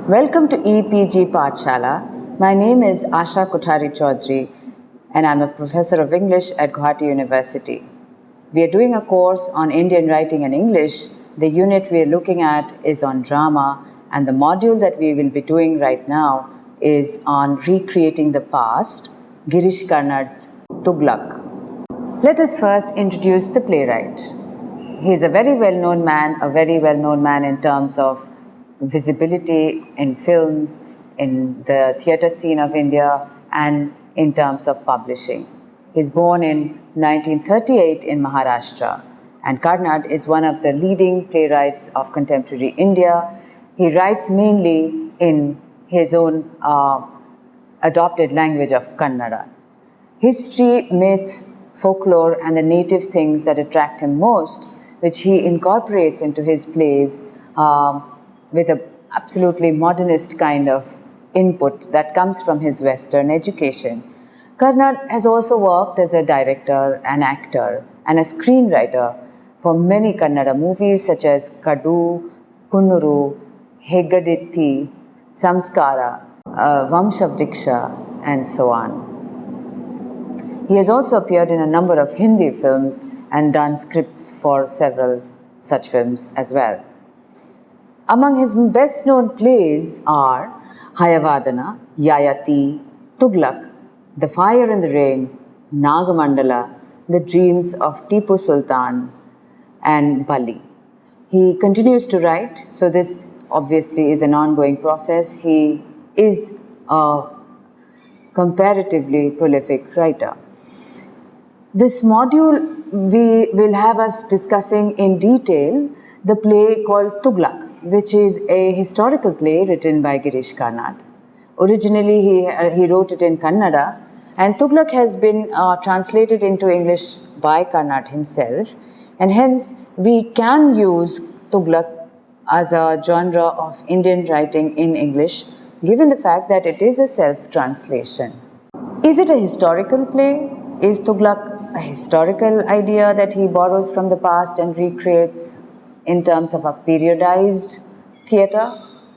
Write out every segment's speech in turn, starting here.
Welcome to EPG Pathshala. My name is Asha Kothari Chaudhary and I'm a professor of English at Guwahati University. We are doing a course on Indian writing and English. The unit we are looking at is on drama, and the module that we will be doing right now is on recreating the past, Girish Karnad's Tughlaq. Let us first introduce the playwright. He is a very well-known man in terms of visibility in films, in the theatre scene of India, and in terms of publishing. He is born in 1938 in Maharashtra, and Karnad is one of the leading playwrights of contemporary India. He writes mainly in his own adopted language of Kannada. History, myth, folklore, and the native things that attract him most, which he incorporates into his plays with an absolutely modernist kind of input that comes from his Western education. Karnad has also worked as a director, an actor, and a screenwriter for many Kannada movies such as Kadu, Kunnuru, Hegadithi, Samskara, Vamshavriksha, and so on. He has also appeared in a number of Hindi films and done scripts for several such films as well. Among his best-known plays are Hayavadana, Yayati, Tughlaq, The Fire and the Rain, Nagamandala, The Dreams of Tipu Sultan, and Bali. He continues to write, so this obviously is an ongoing process. He is a comparatively prolific writer. This module we will have us discussing in detail the play called Tughlaq, which is a historical play written by Girish Karnad. Originally, he wrote it in Kannada, and Tughlaq has been translated into English by Karnad himself, and hence we can use Tughlaq as a genre of Indian writing in English, given the fact that it is a self-translation. Is it a historical play? Is Tughlaq a historical idea that he borrows from the past and recreates in terms of a periodized theatre?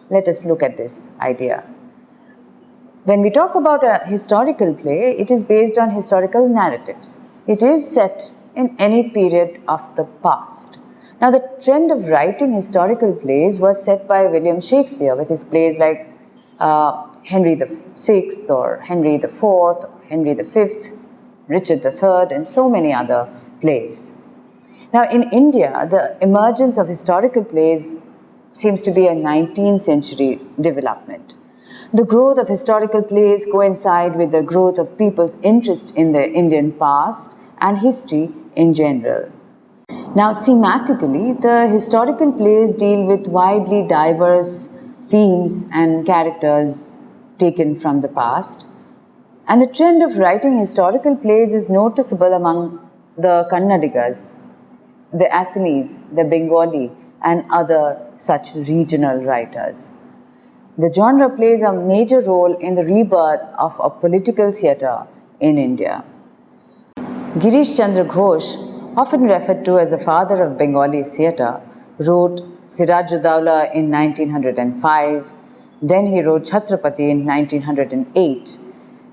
Let us look at this idea. When we talk about a historical play, it is based on historical narratives. It is set in any period of the past. Now, the trend of writing historical plays was set by William Shakespeare with his plays like Henry VI or Henry IV or Henry V, Richard III, and so many other plays. Now, in India, the emergence of historical plays seems to be a 19th century development. The growth of historical plays coincide with the growth of people's interest in the Indian past and history in general. Now, thematically, the historical plays deal with widely diverse themes and characters taken from the past. And the trend of writing historical plays is noticeable among the Kannadigas, the Assamese, the Bengali, and other such regional writers. The genre plays a major role in the rebirth of a political theatre in India. Girish Chandra Ghosh, often referred to as the father of Bengali theatre, wrote Siraj-ud-Dawla in 1905, then he wrote Chhatrapati in 1908,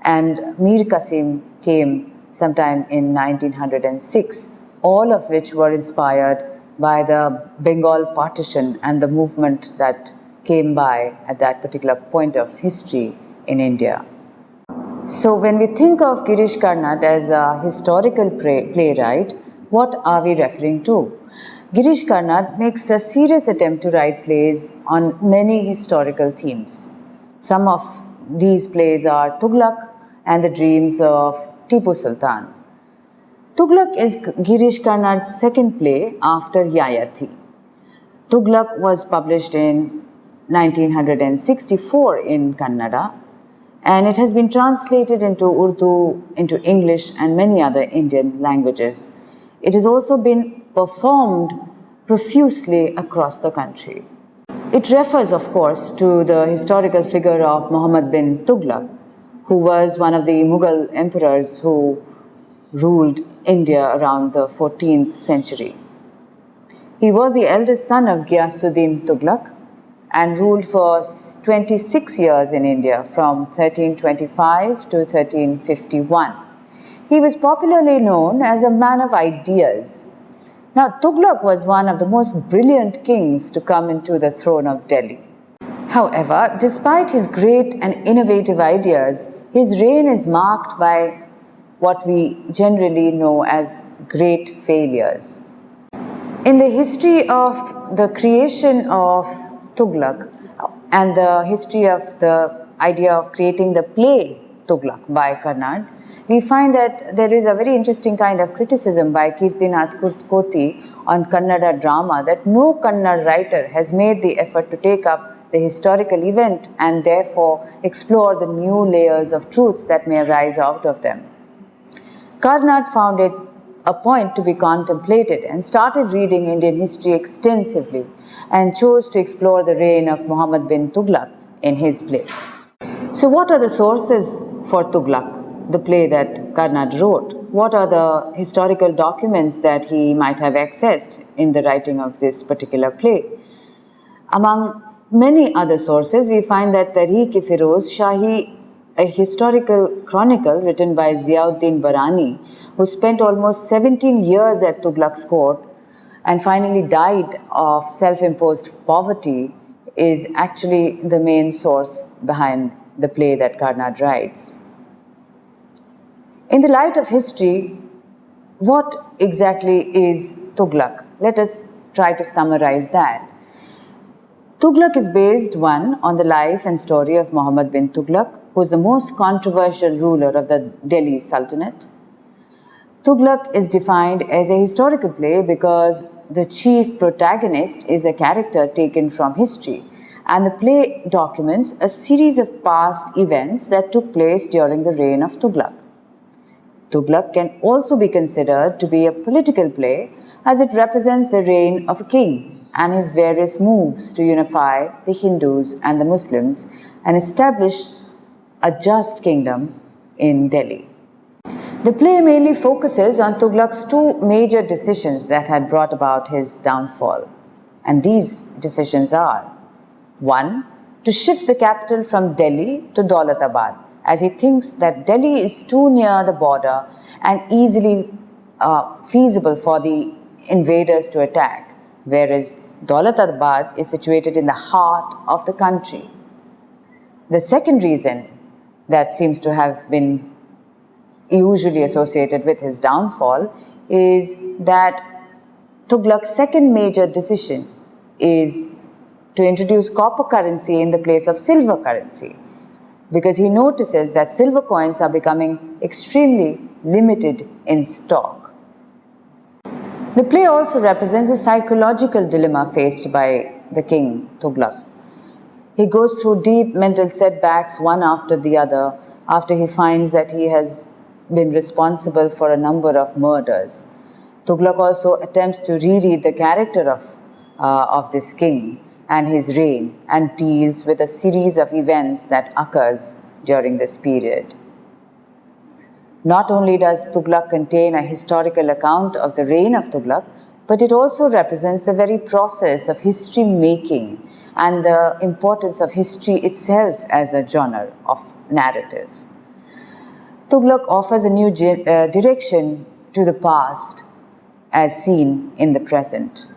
and Mir Qasim came sometime in 1906, all of which were inspired by the Bengal partition and the movement that came by at that particular point of history in India. So when we think of Girish Karnad as a historical playwright, what are we referring to? Girish Karnad makes a serious attempt to write plays on many historical themes. Some of these plays are Tughlaq and the Dreams of Tipu Sultan. Tughlaq is Girish Karnad's second play after Yayati. Tughlaq was published in 1964 in Kannada, and it has been translated into Urdu, into English, and many other Indian languages. It has also been performed profusely across the country. It refers, of course, to the historical figure of Muhammad bin Tughlaq, who was one of the Mughal emperors who ruled India around the 14th century. He was the eldest son of Ghiyasuddin Tughlaq, and ruled for 26 years in India from 1325 to 1351. He was popularly known as a man of ideas. Now, Tughlaq was one of the most brilliant kings to come into the throne of Delhi. However, despite his great and innovative ideas, his reign is marked by what we generally know as great failures. In the history of the creation of Tughlaq and the history of the idea of creating the play Tughlaq by Karnad, we find that there is a very interesting kind of criticism by Kirtinath Koti on Kannada drama that no Kannada writer has made the effort to take up the historical event and therefore explore the new layers of truth that may arise out of them. Karnad found it a point to be contemplated and started reading Indian history extensively and chose to explore the reign of Muhammad bin Tughlaq in his play. So what are the sources for Tughlaq, the play that Karnad wrote? What are the historical documents that he might have accessed in the writing of this particular play? Among many other sources, we find that Tariq-e-Firoz Shahi, a historical chronicle written by Ziauddin Barani, who spent almost 17 years at Tughlaq's court and finally died of self-imposed poverty, is actually the main source behind the play that Karnad writes. In the light of history, what exactly is Tughlaq? Let us try to summarize that. Tughlaq is based, one, on the life and story of Muhammad bin Tughlaq, who is the most controversial ruler of the Delhi Sultanate. Tughlaq is defined as a historical play because the chief protagonist is a character taken from history, and the play documents a series of past events that took place during the reign of Tughlaq. Tughlaq can also be considered to be a political play as it represents the reign of a king and his various moves to unify the Hindus and the Muslims and establish a just kingdom in Delhi. The play mainly focuses on Tughlaq's two major decisions that had brought about his downfall. And these decisions are: one, to shift the capital from Delhi to Daulatabad, as he thinks that Delhi is too near the border and easily feasible for the invaders to attack, whereas Daulatabad is situated in the heart of the country. The second reason that seems to have been usually associated with his downfall is that Tughlaq's second major decision is to introduce copper currency in the place of silver currency, because he notices that silver coins are becoming extremely limited in stock. The play also represents a psychological dilemma faced by the king, Tughlaq. He goes through deep mental setbacks one after the other after he finds that he has been responsible for a number of murders. Tughlaq also attempts to reread the character of this king and his reign and deals with a series of events that occurs during this period. Not only does Tughlaq contain a historical account of the reign of Tughlaq, but it also represents the very process of history making and the importance of history itself as a genre of narrative. Tughlaq offers a new direction to the past as seen in the present.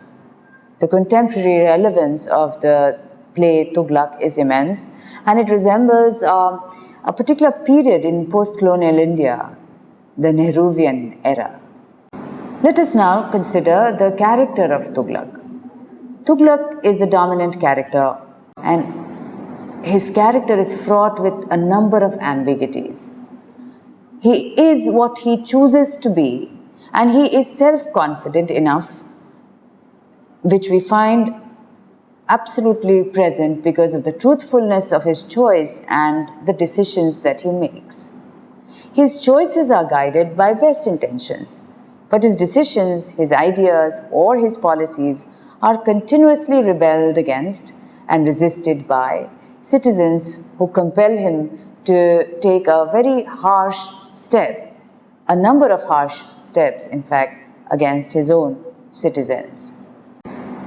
The contemporary relevance of the play Tughlaq is immense, and it resembles a particular period in post-colonial India, the Nehruvian era. Let us now consider the character of Tughlaq. Tughlaq is the dominant character, and his character is fraught with a number of ambiguities. He is what he chooses to be, and he is self-confident enough, which we find absolutely present because of the truthfulness of his choice and the decisions that he makes. His choices are guided by best intentions, but his decisions, his ideas, or his policies are continuously rebelled against and resisted by citizens who compel him to take a very harsh step, a number of harsh steps, in fact, against his own citizens.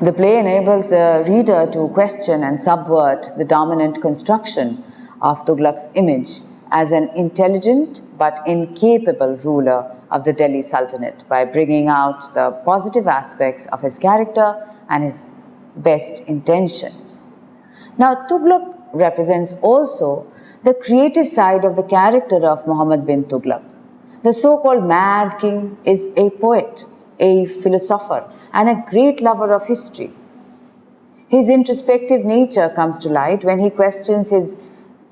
The play enables the reader to question and subvert the dominant construction of Tughlaq's image as an intelligent but incapable ruler of the Delhi Sultanate by bringing out the positive aspects of his character and his best intentions. Now, Tughlaq represents also the creative side of the character of Muhammad bin Tughlaq. The so-called mad king is a poet, a philosopher, and a great lover of history. His introspective nature comes to light when he questions his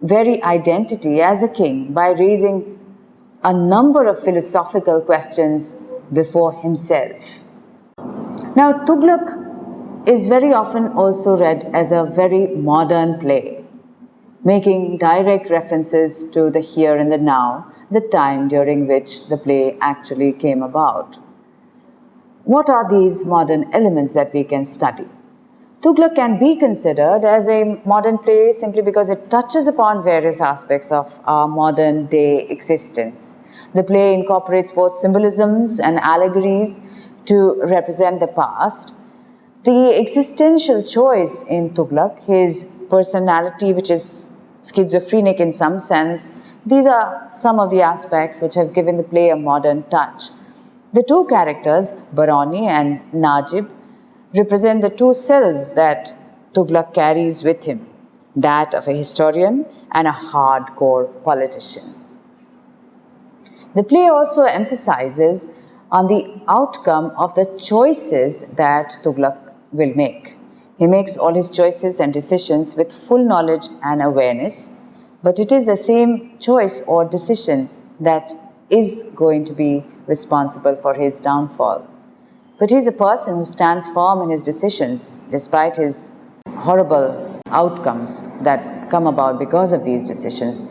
very identity as a king by raising a number of philosophical questions before himself. Now, Tughlaq is very often also read as a very modern play, making direct references to the here and the now, the time during which the play actually came about. What are these modern elements that we can study? Tughlaq can be considered as a modern play simply because it touches upon various aspects of our modern day existence. The play incorporates both symbolisms and allegories to represent the past. The existential choice in Tughlaq, his personality which is schizophrenic in some sense, these are some of the aspects which have given the play a modern touch. The two characters, Barani and Najib, represent the two selves that Tughlaq carries with him, that of a historian and a hardcore politician. The play also emphasizes on the outcome of the choices that Tughlaq will make. He makes all his choices and decisions with full knowledge and awareness, but it is the same choice or decision that is going to be responsible for his downfall. But he is a person who stands firm in his decisions despite his horrible outcomes that come about because of these decisions.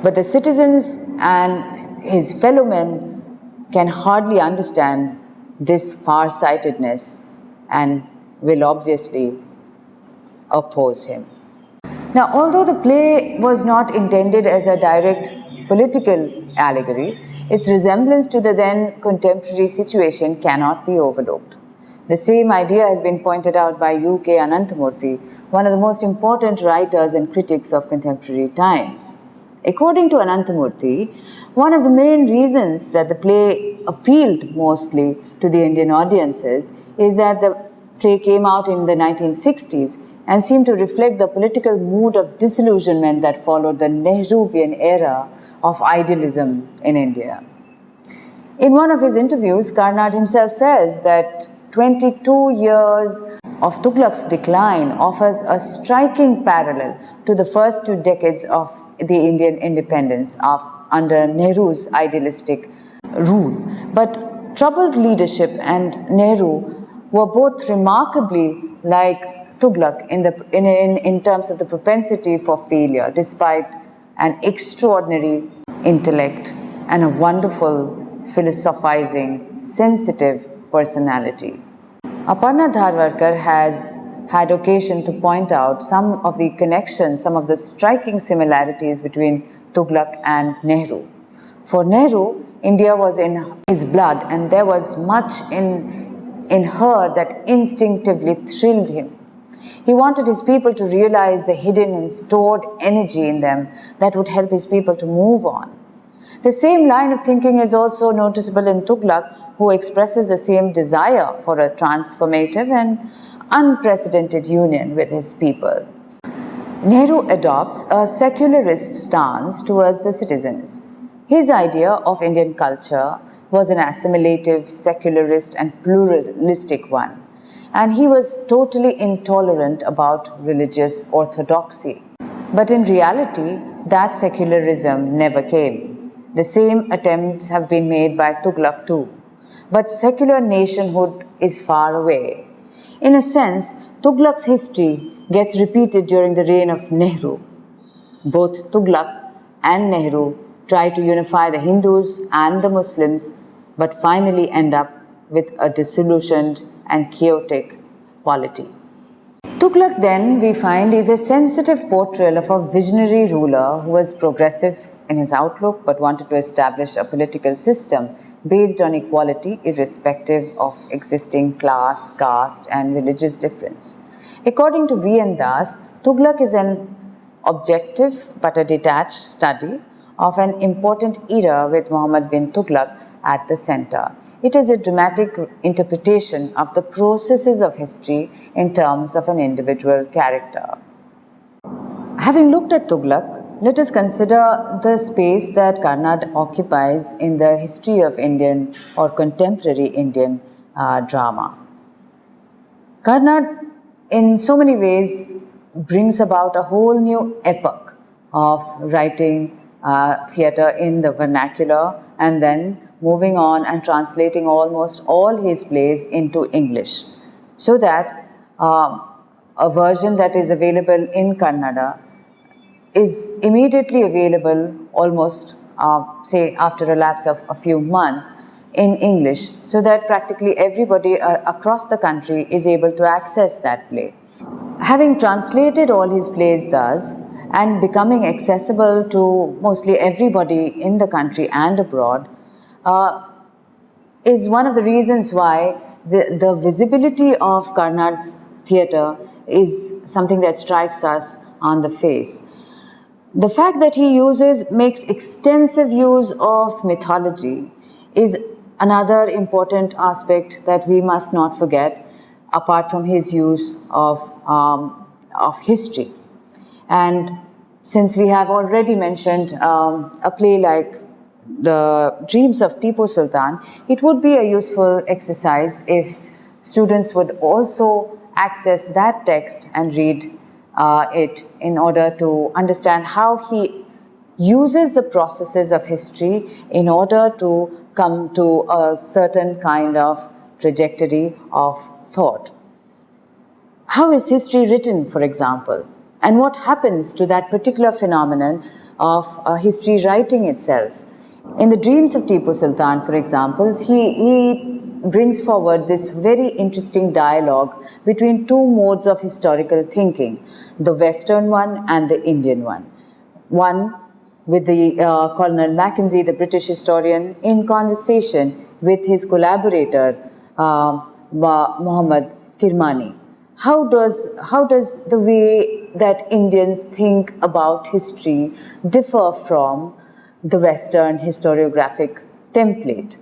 But the citizens and his fellow men can hardly understand this far-sightedness and will obviously oppose him. Now, although the play was not intended as a direct political allegory, its resemblance to the then contemporary situation cannot be overlooked. The same idea has been pointed out by U.K. Ananthamurthy, one of the most important writers and critics of contemporary times. According to Ananthamurthy, one of the main reasons that the play appealed mostly to the Indian audiences is that the play came out in the 1960s and seemed to reflect the political mood of disillusionment that followed the Nehruvian era of idealism in India. In one of his interviews, Karnad himself says that 22 years of Tughlaq's decline offers a striking parallel to the first 2 decades of the Indian independence under Nehru's idealistic rule. But troubled leadership and Nehru were both remarkably like Tughlaq in terms of the propensity for failure, despite an extraordinary intellect and a wonderful, philosophizing, sensitive personality. Aparna Dharwarkar has had occasion to point out some of the connections, some of the striking similarities between Tughlaq and Nehru. For Nehru, India was in his blood, and there was much in her that instinctively thrilled him. He wanted his people to realize the hidden and stored energy in them that would help his people to move on. The same line of thinking is also noticeable in Tughlaq, who expresses the same desire for a transformative and unprecedented union with his people. Nehru adopts a secularist stance towards the citizens. His idea of Indian culture was an assimilative, secularist and pluralistic one, and he was totally intolerant about religious orthodoxy. But in reality, that secularism never came. The same attempts have been made by Tughlaq too, but secular nationhood is far away. In a sense, Tughlaq's history gets repeated during the reign of Nehru. Both Tughlaq and Nehru try to unify the Hindus and the Muslims, but finally end up with a disillusioned and chaotic polity. Tughlaq, then, we find, is a sensitive portrayal of a visionary ruler who was progressive in his outlook but wanted to establish a political system based on equality irrespective of existing class, caste and religious difference. According to V.N. Das, Tughlaq is an objective but a detached study of an important era with Muhammad bin Tughlaq at the center. It is a dramatic interpretation of the processes of history in terms of an individual character. Having looked at Tughlaq, let us consider the space that Karnad occupies in the history of Indian or contemporary Indian drama. Karnad, in so many ways, brings about a whole new epoch of writing theatre in the vernacular and then moving on and translating almost all his plays into English, so that a version that is available in Kannada is immediately available almost, say, after a lapse of a few months in English, so that practically everybody across the country is able to access that play. Having translated all his plays thus, and becoming accessible to mostly everybody in the country and abroad, is one of the reasons why the visibility of Karnad's theatre is something that strikes us on the face. The fact that he makes extensive use of mythology is another important aspect that we must not forget, apart from his use of history. And since we have already mentioned a play like The Dreams of Tipu Sultan, it would be a useful exercise if students would also access that text and read it in order to understand how he uses the processes of history in order to come to a certain kind of trajectory of thought. How is history written, for example? And what happens to that particular phenomenon of history writing itself? In The Dreams of Tipu Sultan, for example, he brings forward this very interesting dialogue between two modes of historical thinking, the Western one and the Indian one. One with the Colonel Mackenzie, the British historian, in conversation with his collaborator, Muhammad Kirmani. How does the way that Indians think about history differ from the Western historiographic template?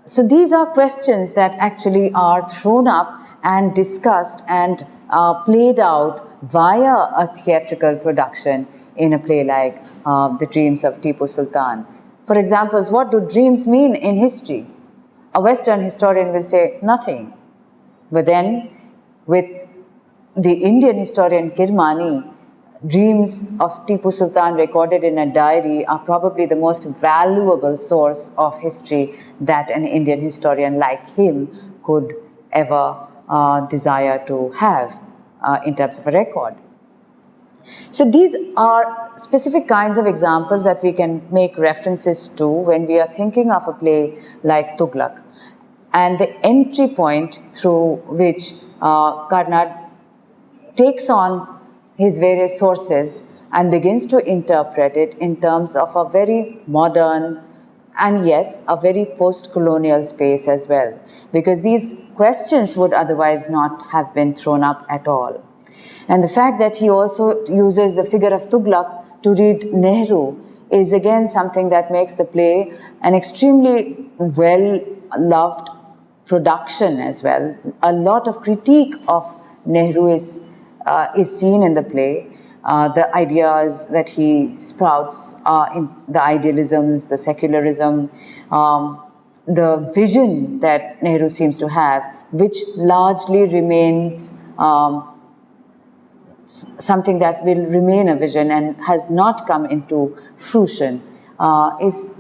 So these are questions that actually are thrown up and discussed and played out via a theatrical production in a play like The Dreams of Tipu Sultan. For example, what do dreams mean in history? A Western historian will say nothing. But then, with the Indian historian Kirmani, Dreams of Tipu Sultan recorded in a diary are probably the most valuable source of history that an Indian historian like him could ever desire to have in terms of a record. So these are specific kinds of examples that we can make references to when we are thinking of a play like Tughlaq, and the entry point through which Karnad takes on his various sources and begins to interpret it in terms of a very modern and yes, a very post-colonial space as well, because these questions would otherwise not have been thrown up at all. And the fact that he also uses the figure of Tughlaq to read Nehru is again something that makes the play an extremely well-loved production as well. A lot of critique of Nehru is seen in the play. The ideas that he sprouts in the idealisms, the secularism, the vision that Nehru seems to have, which largely remains something that will remain a vision and has not come into fruition, is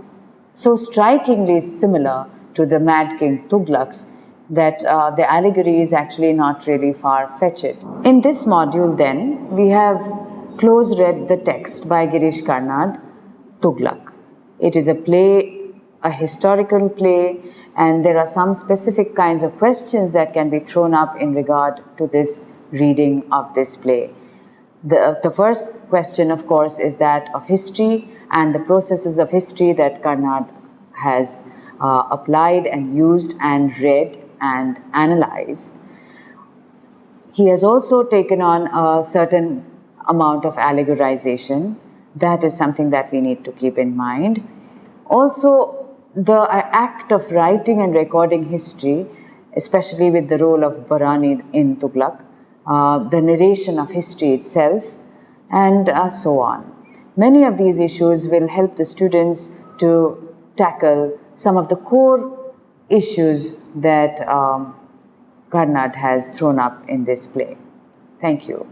so strikingly similar to the Mad King Tughlaq's that the allegory is actually not really far-fetched. In this module then, we have close read the text by Girish Karnad, Tughlaq. It is a play, a historical play, and there are some specific kinds of questions that can be thrown up in regard to this reading of this play. The first question, of course, is that of history and the processes of history that Karnad has applied and used and read and analyzed. He has also taken on a certain amount of allegorization. That is something that we need to keep in mind. Also, the act of writing and recording history, especially with the role of Barani in Tughlaq, the narration of history itself, and so on. Many of these issues will help the students to tackle some of the core issues that Karnad has thrown up in this play. Thank you.